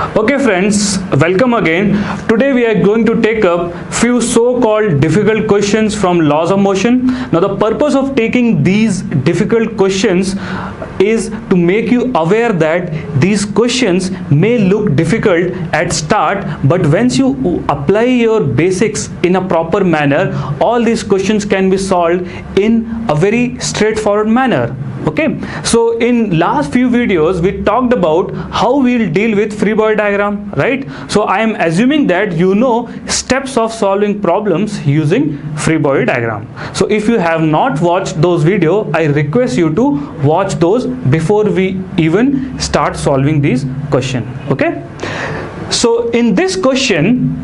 Okay friends, welcome again. Today we are going to take up few so-called difficult questions from laws of motion. Now the purpose of taking these difficult questions is to make you aware that these questions may look difficult at start, but once you apply your basics in a proper manner, all these questions can be solved in a very straightforward manner. Okay, so in last few videos we talked about how we'll deal with Freebody diagram, right? So I am assuming that you know steps of solving problems using Freebody diagram. So if you have not watched those videos, I request you to watch those before we even start solving these questions. Okay, so in this question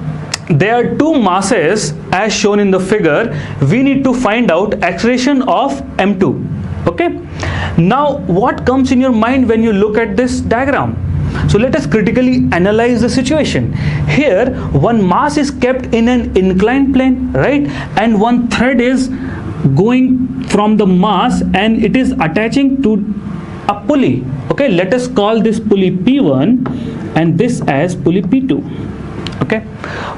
there are two masses as shown in the figure. We need to find out acceleration of m2. Okay, now what comes in your mind when you look at this diagram? So let us critically analyze the situation. Here one mass is kept in an inclined plane, right, and one thread is going from the mass and it is attaching to a pulley. Okay, let us call this pulley P1 and this as pulley P2. Okay,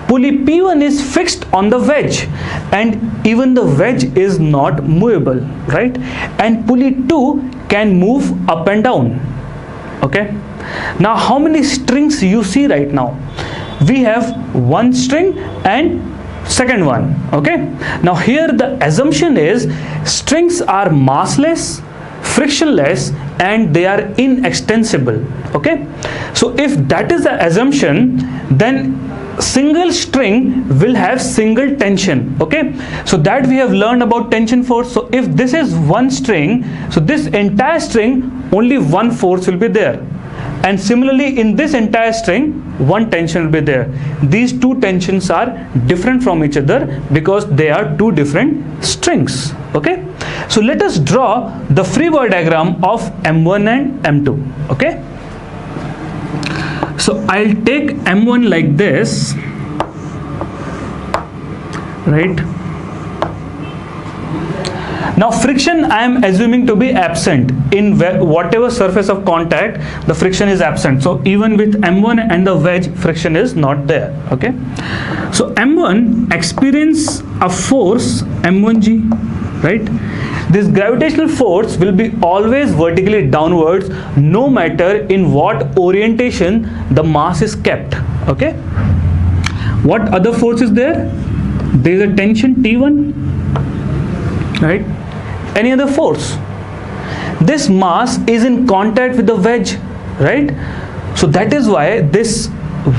pulley P1 is fixed on the wedge and even the wedge is not movable, right, and pulley 2 can move up and down. Okay, now how many strings you see right now? We have one string and second one. Okay, now here the assumption is strings are massless, frictionless, and they are inextensible. Okay, so if that is the assumption, then single string will have single tension. Okay, so that we have learned about tension force. So if this is one string, so this entire string only one force will be there, and similarly in this entire string one tension will be there. These two tensions are different from each other because they are two different strings. Okay, so let us draw the Freebody diagram of m1 and m2. Okay, so I'll take m1 like this, right? Now friction I am assuming to be absent in whatever surface of contact, the friction is absent. So even with m1 and the wedge, friction is not there. Okay, so m1 experience a force m1g, right? This gravitational force will be always vertically downwards no matter in what orientation the mass is kept. Okay, what other force is there? There is a tension T1, right? Any other force? This mass is in contact with the wedge, right? So that is why this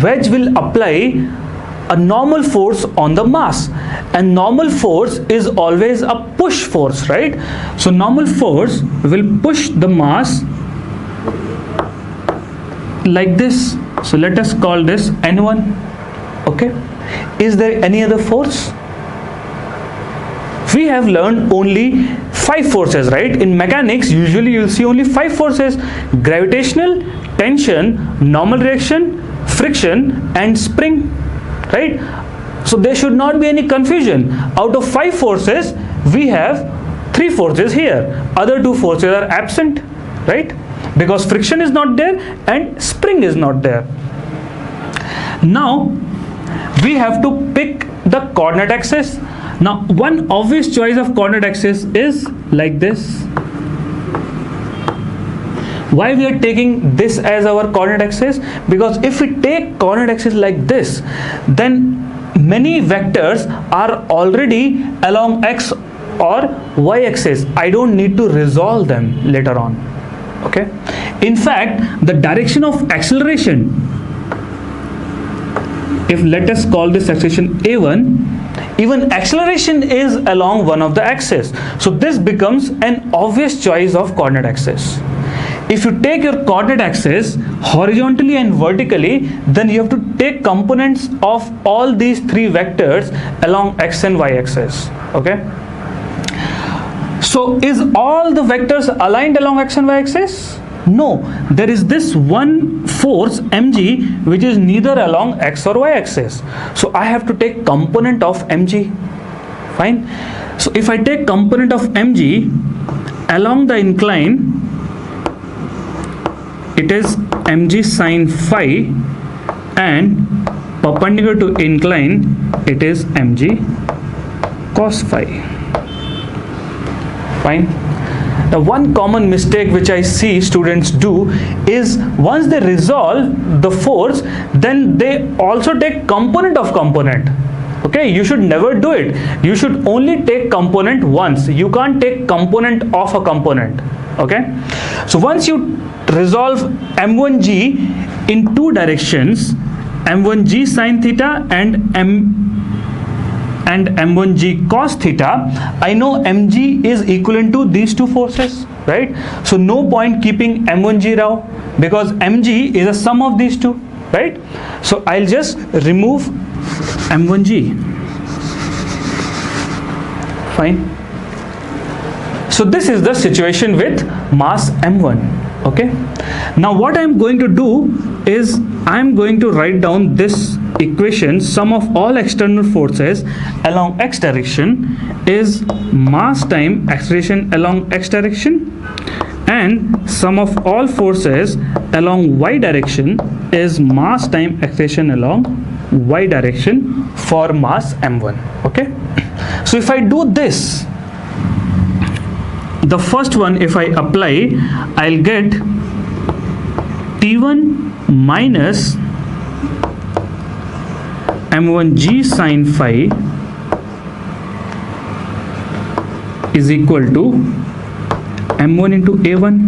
wedge will apply a normal force on the mass, and normal force is always a push force, right? So normal force will push the mass like this. So let us call this N1. Okay, is there any other force? We have learned only 5 forces, right? In mechanics usually you'll see only 5 forces: gravitational, tension, normal reaction, friction, and spring, right? So there should not be any confusion. Out of 5 forces we have 3 forces here, other 2 forces are absent, right? Because friction is not there and spring is not there. Now we have to pick the coordinate axis. Now one obvious choice of coordinate axis is like this. Why we are taking this as our coordinate axis? Because if we take coordinate axis like this, then many vectors are already along x or y axis. I don't need to resolve them later on. Okay, in fact the direction of acceleration, if let us call this acceleration a1, even acceleration is along one of the axes. So this becomes an obvious choice of coordinate axis. If you take your coordinate axis horizontally and vertically, then you have to take components of all these 3 vectors along x and y axis. Okay, so is all the vectors aligned along x and y axis? No, there is this one force mg which is neither along x or y axis. So I have to take component of mg. Fine. So if I take component of mg along the incline, it is mg sine phi and perpendicular to incline, it is mg cos phi. Fine. Now one common mistake which I see students do is once they resolve the force, then they also take component of component. Okay, you should never do it. You should only take component once. You can't take component of a component. Okay, so once you resolve m1g in two directions, m1g sin theta and m1g cos theta, I know mg is equivalent to these two forces, right? So no point keeping m1g now because mg is a sum of these two, right? So I'll just remove m1g. Fine. So this is the situation with mass m1. Okay. Now what I'm going to do is I'm going to write down this equation. Sum of all external forces along x direction is mass time acceleration along x direction, and sum of all forces along y direction is mass time acceleration along y direction for mass m1. Okay, so if I do this, the first one, if I apply, I'll get T1 minus m1g sin phi is equal to m1 into a1,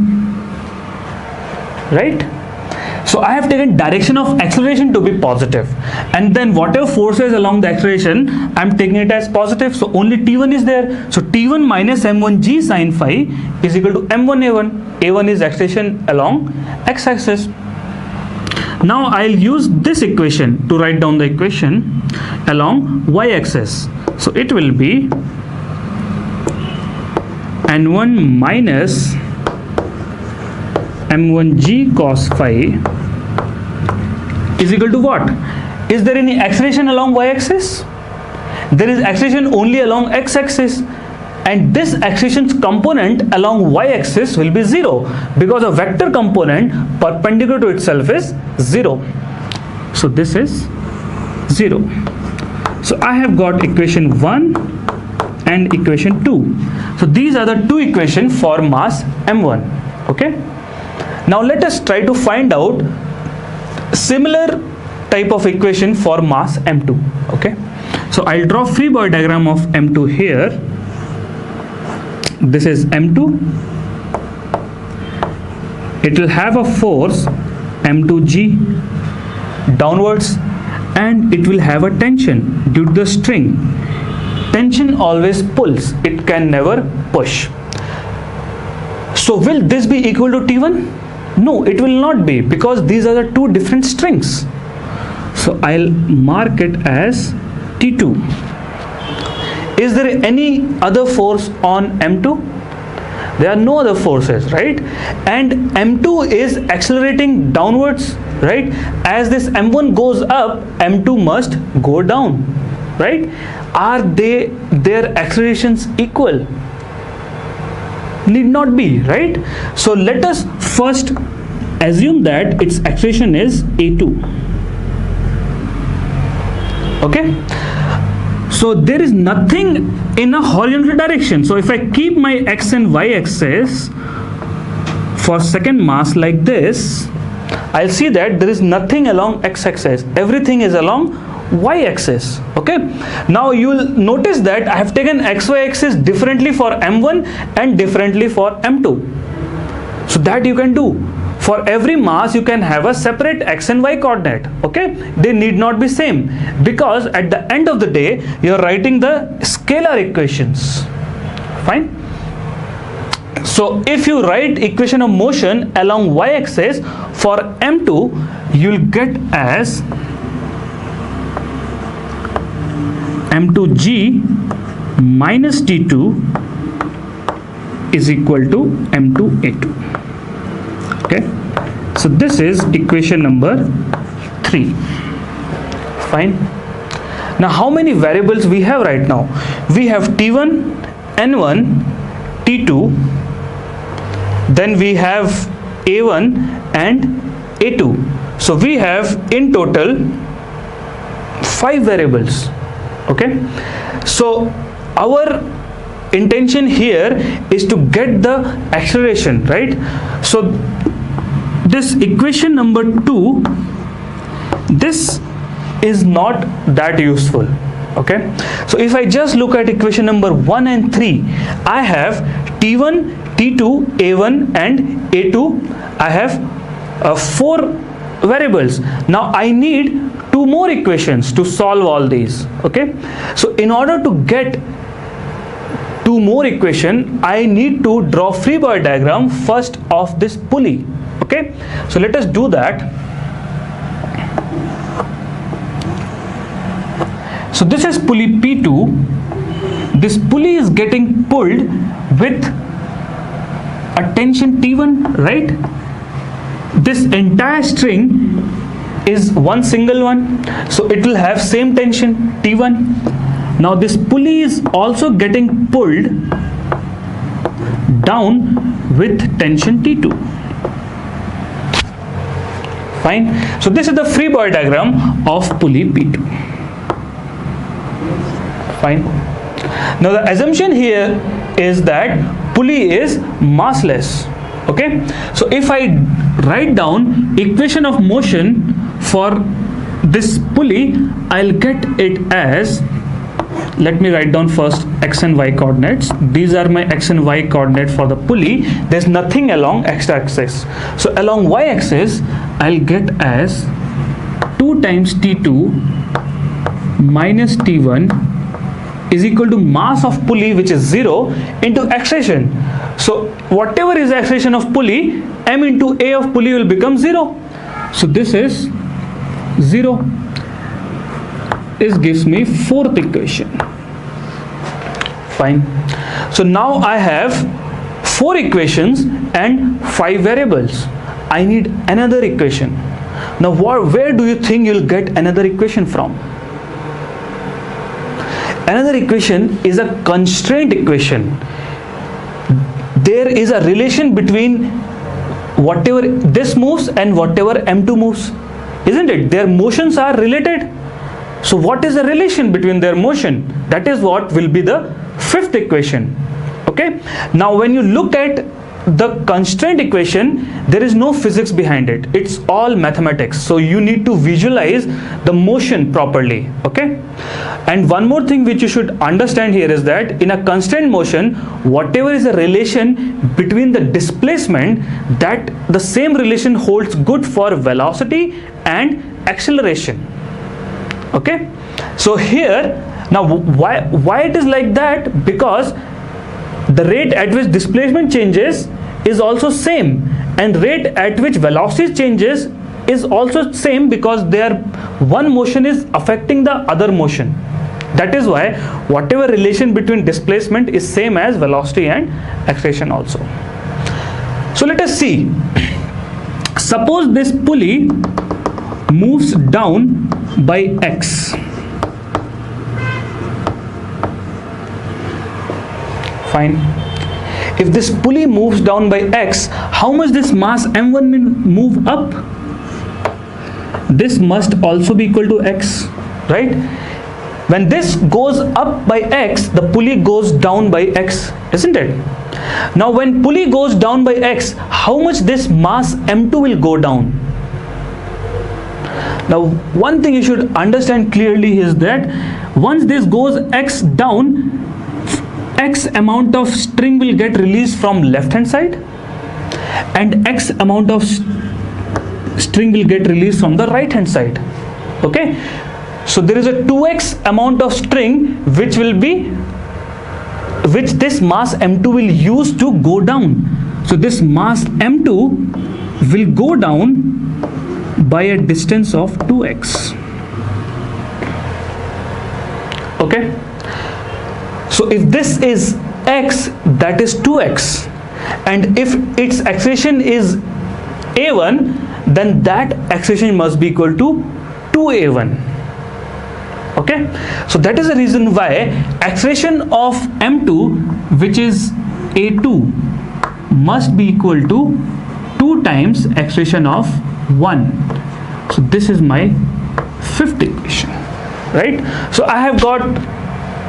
right? So I have taken direction of acceleration to be positive, and then whatever forces along the acceleration, I'm taking it as positive. So only T1 is there. So T1 minus m1g sin phi is equal to m1 a1. A1 is acceleration along x-axis. Now I'll use this equation to write down the equation along y-axis. So it will be n1 minus m1g cos phi is equal to what? Is there any acceleration along y-axis? There is acceleration only along x-axis, and this acceleration component along y-axis will be 0 because a vector component perpendicular to itself is 0. So this is 0. So I have got equation 1 and equation 2. So these are the two equations for mass m1. Okay. Now let us try to find out similar type of equation for mass m2. Okay. So I'll draw Freebody diagram of m2 here. This is m2. It will have a force m2g downwards, and it will have a tension due to the string. Tension always pulls, it can never push. So will this be equal to T1? No, it will not be, because these are the two different strings. So I'll mark it as T2. Is there any other force on m2? There are no other forces, right? And m2 is accelerating downwards, right? As this m1 goes up, m2 must go down, right? Are their accelerations equal? Need not be, right? So let us first assume that its acceleration is a2. Okay, so there is nothing in a horizontal direction. So if I keep my x and y axis for second mass like this, I'll see that there is nothing along x-axis. Everything is along y-axis. Okay, now you will notice that I have taken xy axis differently for m1 and differently for m2. So that you can do. For every mass you can have a separate x and y coordinate. Okay, they need not be same, because at the end of the day you are writing the scalar equations. Fine. So if you write equation of motion along y-axis for m2, you'll get as m2g minus t2 is equal to m2a2. Okay, so this is equation number 3. Fine. Now how many variables we have right now? We have t1, n1, t2, then we have a1 and a2. So we have in total 5 variables. Okay, so our intention here is to get the acceleration, right? So this equation number 2, this is not that useful. Okay, so if I just look at equation number 1 and 3, I have T1, T2, A1 and A2. I have 4 variables. Now I need 2 more equations to solve all these. Okay, so in order to get 2 more equation, I need to draw Freebody diagram first of this pulley. Okay, so let us do that. So this is pulley P2. This pulley is getting pulled with a tension T1, right? This entire string is one single one, so it will have same tension T1. Now this pulley is also getting pulled down with tension T2. Fine. So this is the Freebody diagram of pulley P2. Fine. Now the assumption here is that pulley is massless. Okay, so if I write down equation of motion for this pulley, I'll get it as, let me write down first x and y coordinates. These are my x and y coordinate for the pulley. There's nothing along x-axis. So along y-axis, I'll get as 2 times T2 minus T1 is equal to mass of pulley, which is 0, into acceleration. So whatever is the acceleration of pulley, m into a of pulley will become 0. So this is 0. This gives me 4th equation. Fine. So now I have 4 equations and 5 variables. I need another equation. Now where do you think you'll get another equation from? Another equation is a constraint equation. There is a relation between whatever this moves and whatever m2 moves, isn't it? Their motions are related. So what is the relation between their motion? That is what will be the 5th equation. Okay, now when you look at the constraint equation, there is no physics behind it. It's all mathematics. So you need to visualize the motion properly. Okay, and one more thing which you should understand here is that in a constraint motion, whatever is the relation between the displacement, that the same relation holds good for velocity and acceleration. Okay, so here now why it is like that? Because the rate at which displacement changes is also same, and rate at which velocity changes is also same, because their one motion is affecting the other motion. That is why whatever relation between displacement is same as velocity and acceleration also. So let us see. Suppose this pulley moves down by x. Fine. If this pulley moves down by x, how much this mass m1 will move up? This must also be equal to x, right? When this goes up by x, the pulley goes down by x, isn't it? Now when pulley goes down by x, how much this mass m2 will go down? Now one thing you should understand clearly is that once this goes x down, x amount of string will get released from left hand side and x amount of string will get released from the right hand side. Okay, so there is a 2x amount of string which this mass m2 will use to go down. So this mass m2 will go down by a distance of 2x. Okay, so if this is x, that is 2x, and if its acceleration is a1, then that acceleration must be equal to 2a1. Okay, so that is the reason why acceleration of m2, which is a2, must be equal to 2 times acceleration of 1, So this is my fifth equation, right? So I have got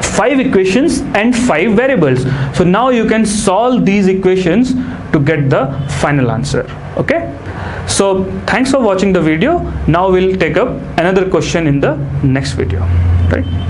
5 equations and 5 variables. So now you can solve these equations to get the final answer. Okay, so thanks for watching the video. Now we'll take up another question in the next video, right?